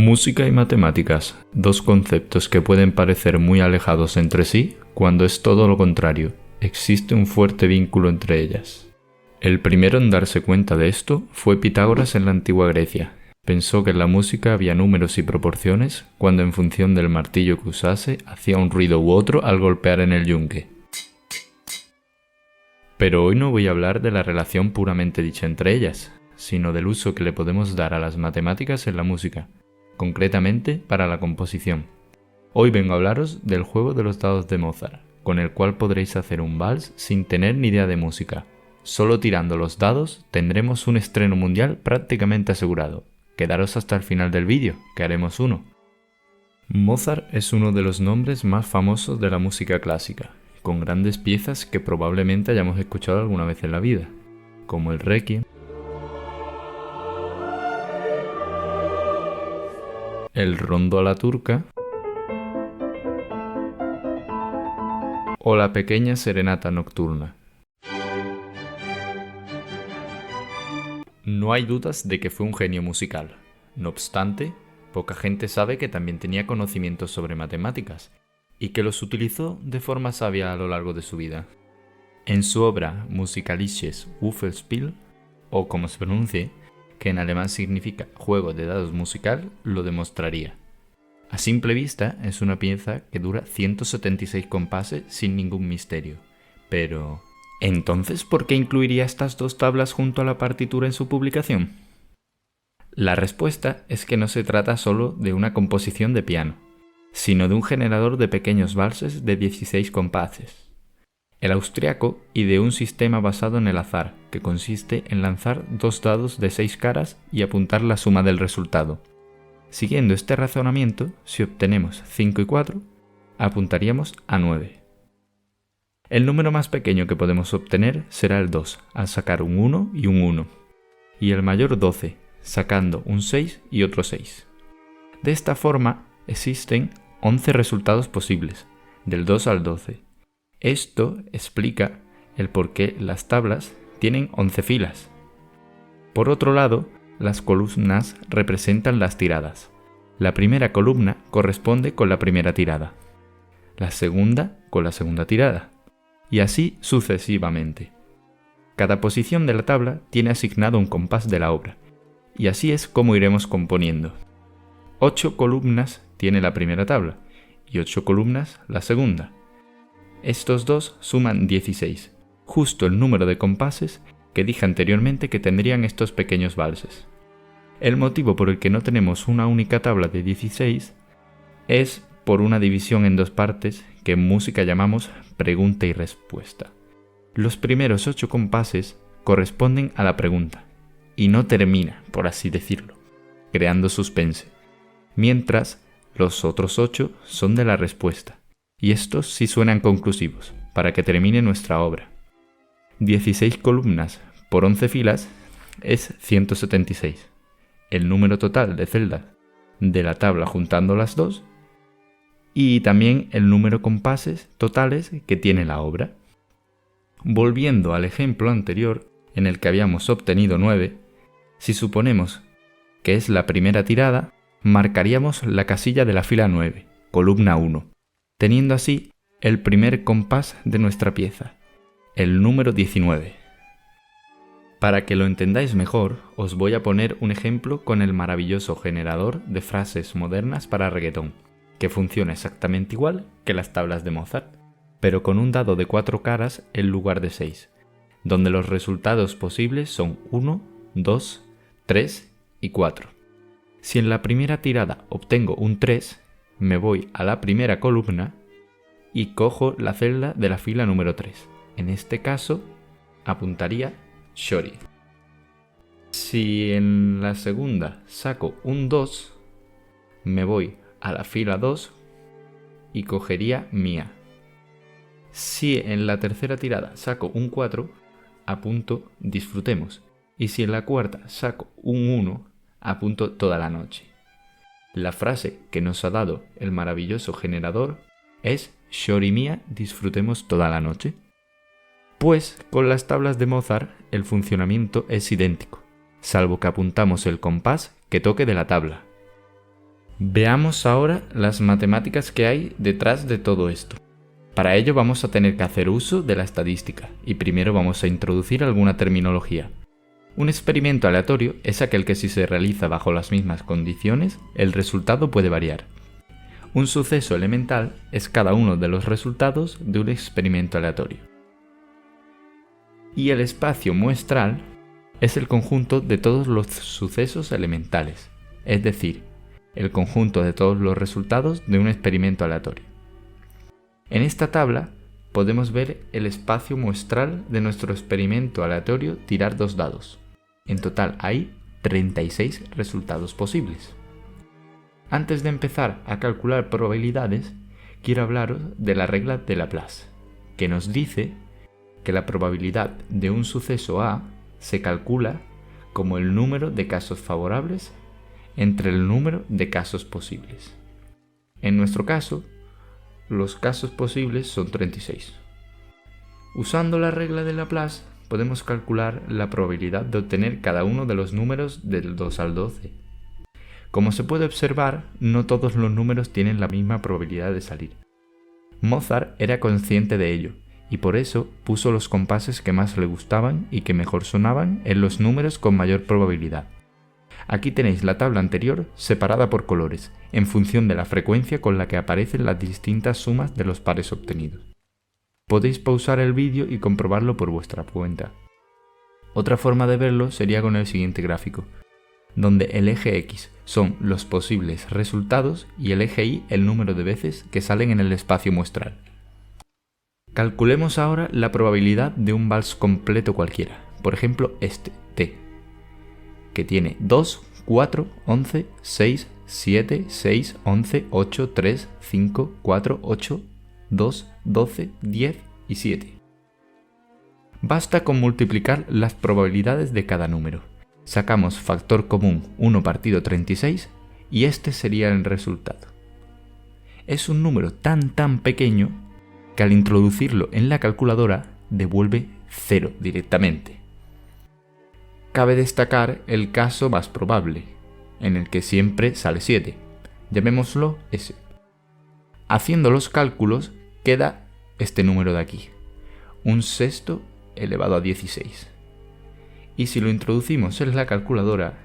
Música y matemáticas, dos conceptos que pueden parecer muy alejados entre sí, cuando es todo lo contrario, existe un fuerte vínculo entre ellas. El primero en darse cuenta de esto fue Pitágoras en la antigua Grecia. Pensó que en la música había números y proporciones, cuando en función del martillo que usase, hacía un ruido u otro al golpear en el yunque. Pero hoy no voy a hablar de la relación puramente dicha entre ellas, sino del uso que le podemos dar a las matemáticas en la música, concretamente para la composición. Hoy vengo a hablaros del juego de los dados de Mozart, con el cual podréis hacer un vals sin tener ni idea de música. Solo tirando los dados tendremos un estreno mundial prácticamente asegurado. Quedaros hasta el final del vídeo, que haremos uno. Mozart es uno de los nombres más famosos de la música clásica, con grandes piezas que probablemente hayamos escuchado alguna vez en la vida, como el Requiem, el Rondo a la Turca o la pequeña Serenata Nocturna. No hay dudas de que fue un genio musical. No obstante, poca gente sabe que también tenía conocimientos sobre matemáticas y que los utilizó de forma sabia a lo largo de su vida. En su obra Musikalisches Würfelspiel, o como se pronuncie, que en alemán significa juego de dados musical, lo demostraría. A simple vista es una pieza que dura 176 compases sin ningún misterio. Pero, ¿entonces por qué incluiría estas dos tablas junto a la partitura en su publicación? La respuesta es que no se trata solo de una composición de piano, sino de un generador de pequeños valses de 16 compases. El austriaco ideó un sistema basado en el azar, que consiste en lanzar dos dados de 6 caras y apuntar la suma del resultado. Siguiendo este razonamiento, si obtenemos 5 y 4, apuntaríamos a 9. El número más pequeño que podemos obtener será el 2, al sacar un 1 y un 1, y el mayor 12, sacando un 6 y otro 6. De esta forma, existen 11 resultados posibles, del 2 al 12. Esto explica el por qué las tablas tienen 11 filas. Por otro lado, las columnas representan las tiradas. La primera columna corresponde con la primera tirada, la segunda con la segunda tirada, y así sucesivamente. Cada posición de la tabla tiene asignado un compás de la obra, y así es como iremos componiendo. 8 columnas tiene la primera tabla, y 8 columnas la segunda. Estos dos suman 16, justo el número de compases que dije anteriormente que tendrían estos pequeños valses. El motivo por el que no tenemos una única tabla de 16 es por una división en dos partes que en música llamamos pregunta y respuesta. Los primeros 8 compases corresponden a la pregunta y no termina, por así decirlo, creando suspense, mientras los otros 8 son de la respuesta. Y estos sí suenan conclusivos, para que termine nuestra obra. 16 columnas por 11 filas es 176, el número total de celdas de la tabla juntando las dos, y también el número de compases totales que tiene la obra. Volviendo al ejemplo anterior, en el que habíamos obtenido 9, si suponemos que es la primera tirada, marcaríamos la casilla de la fila 9, columna 1. Teniendo así el primer compás de nuestra pieza, el número 19. Para que lo entendáis mejor, os voy a poner un ejemplo con el maravilloso generador de frases modernas para reggaetón, que funciona exactamente igual que las tablas de Mozart, pero con un dado de 4 caras en lugar de 6, donde los resultados posibles son 1, 2, 3 y 4. Si en la primera tirada obtengo un 3, me voy a la primera columna y cojo la celda de la fila número 3. En este caso, apuntaría Shori. Si en la segunda saco un 2, me voy a la fila 2 y cogería Mia. Si en la tercera tirada saco un 4, apunto Disfrutemos. Y si en la cuarta saco un 1, apunto Toda la noche. La frase que nos ha dado el maravilloso generador es Shori mia, disfrutemos toda la noche. Pues con las tablas de Mozart el funcionamiento es idéntico, salvo que apuntamos el compás que toque de la tabla. Veamos ahora las matemáticas que hay detrás de todo esto. Para ello vamos a tener que hacer uso de la estadística y primero vamos a introducir alguna terminología. Un experimento aleatorio es aquel que si se realiza bajo las mismas condiciones, el resultado puede variar. Un suceso elemental es cada uno de los resultados de un experimento aleatorio. Y el espacio muestral es el conjunto de todos los sucesos elementales, es decir, el conjunto de todos los resultados de un experimento aleatorio. En esta tabla podemos ver el espacio muestral de nuestro experimento aleatorio tirar 2 dados. En total hay 36 resultados posibles. Antes de empezar a calcular probabilidades, quiero hablaros de la regla de Laplace, que nos dice que la probabilidad de un suceso A se calcula como el número de casos favorables entre el número de casos posibles. En nuestro caso, los casos posibles son 36. Usando la regla de Laplace, podemos calcular la probabilidad de obtener cada uno de los números del 2 al 12. Como se puede observar, no todos los números tienen la misma probabilidad de salir. Mozart era consciente de ello, y por eso puso los compases que más le gustaban y que mejor sonaban en los números con mayor probabilidad. Aquí tenéis la tabla anterior separada por colores, en función de la frecuencia con la que aparecen las distintas sumas de los pares obtenidos. Podéis pausar el vídeo y comprobarlo por vuestra cuenta. Otra forma de verlo sería con el siguiente gráfico, donde el eje X son los posibles resultados y el eje Y el número de veces que salen en el espacio muestral. Calculemos ahora la probabilidad de un vals completo cualquiera, por ejemplo este, T, que tiene 2, 4, 11, 6, 7, 6, 11, 8, 3, 5, 4, 8, 2, 12, 10 y 7. Basta con multiplicar las probabilidades de cada número. Sacamos factor común 1 partido 36 y este sería el resultado. Es un número tan pequeño que al introducirlo en la calculadora devuelve 0 directamente. Cabe destacar el caso más probable, en el que siempre sale 7. Llamémoslo S. Haciendo los cálculos queda este número de aquí, 1/6 elevado a 16. Y si lo introducimos en la calculadora,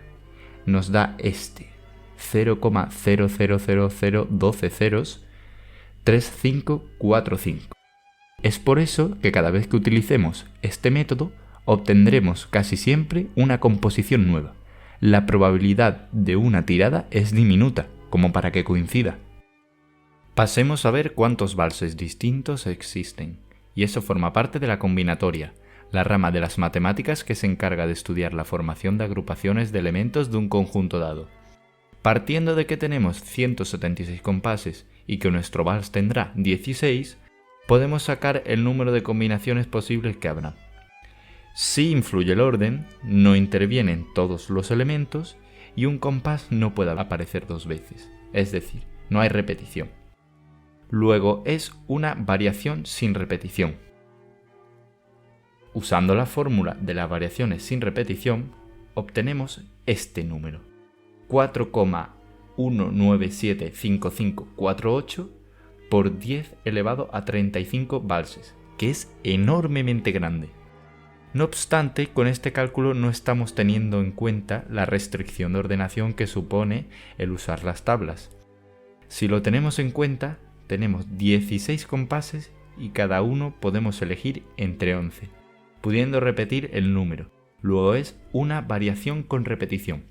nos da este, 0,00012 ceros 3545. Es por eso que cada vez que utilicemos este método, obtendremos casi siempre una composición nueva. La probabilidad de una tirada es diminuta, como para que coincida. Pasemos a ver cuántos valses distintos existen, y eso forma parte de la combinatoria, la rama de las matemáticas que se encarga de estudiar la formación de agrupaciones de elementos de un conjunto dado. Partiendo de que tenemos 176 compases y que nuestro vals tendrá 16, podemos sacar el número de combinaciones posibles que habrá. Si influye el orden, no intervienen todos los elementos y un compás no puede aparecer 2 veces, es decir, no hay repetición. Luego es una variación sin repetición. Usando la fórmula de las variaciones sin repetición, obtenemos este número, 4,1975548 por 10 elevado a 35 valses, que es enormemente grande. No obstante, con este cálculo no estamos teniendo en cuenta la restricción de ordenación que supone el usar las tablas. Si lo tenemos en cuenta, tenemos 16 compases y cada uno podemos elegir entre 11, pudiendo repetir el número. Luego es una variación con repetición.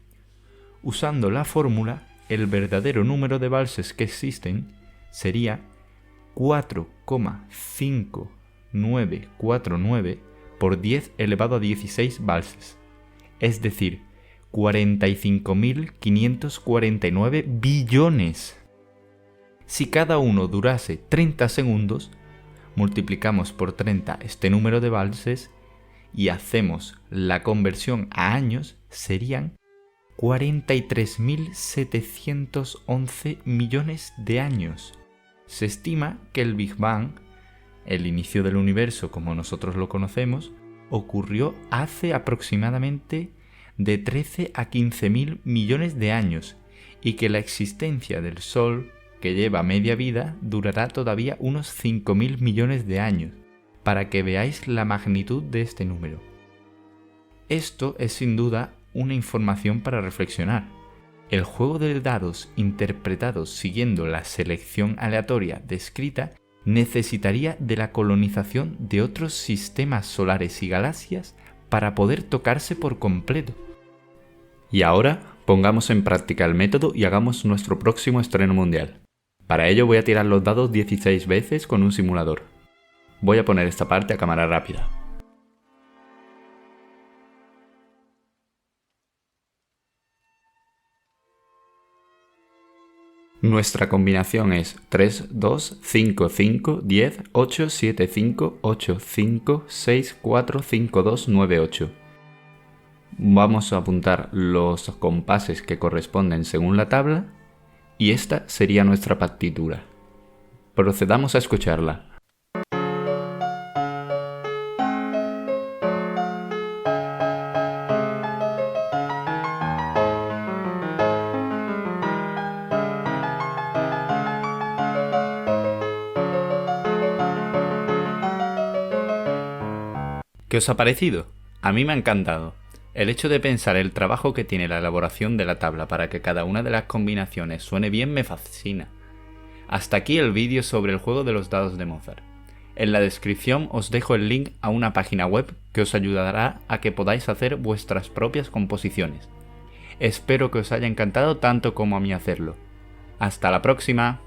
Usando la fórmula, el verdadero número de valses que existen sería 4,5949 por 10 elevado a 16 valses, es decir, 45.549 billones. Si cada uno durase 30 segundos, multiplicamos por 30 este número de valses y hacemos la conversión a años, serían 43.711 millones de años. Se estima que el Big Bang, el inicio del universo como nosotros lo conocemos, ocurrió hace aproximadamente de 13 a 15.000 millones de años y que la existencia del Sol, que lleva media vida, durará todavía unos 5.000 millones de años, para que veáis la magnitud de este número. Esto es sin duda una información para reflexionar. El juego de dados interpretados siguiendo la selección aleatoria descrita necesitaría de la colonización de otros sistemas solares y galaxias para poder tocarse por completo. Y ahora, pongamos en práctica el método y hagamos nuestro próximo estreno mundial. Para ello voy a tirar los dados 16 veces con un simulador. Voy a poner esta parte a cámara rápida. Nuestra combinación es 3, 2, 5, 5, 10, 8, 7, 5, 8, 5, 6, 4, 5, 2, 9, 8. Vamos a apuntar los compases que corresponden según la tabla y esta sería nuestra partitura. Procedamos a escucharla. ¿Qué os ha parecido? A mí me ha encantado. El hecho de pensar el trabajo que tiene la elaboración de la tabla para que cada una de las combinaciones suene bien me fascina. Hasta aquí el vídeo sobre el juego de los dados de Mozart. En la descripción os dejo el link a una página web que os ayudará a que podáis hacer vuestras propias composiciones. Espero que os haya encantado tanto como a mí hacerlo. ¡Hasta la próxima!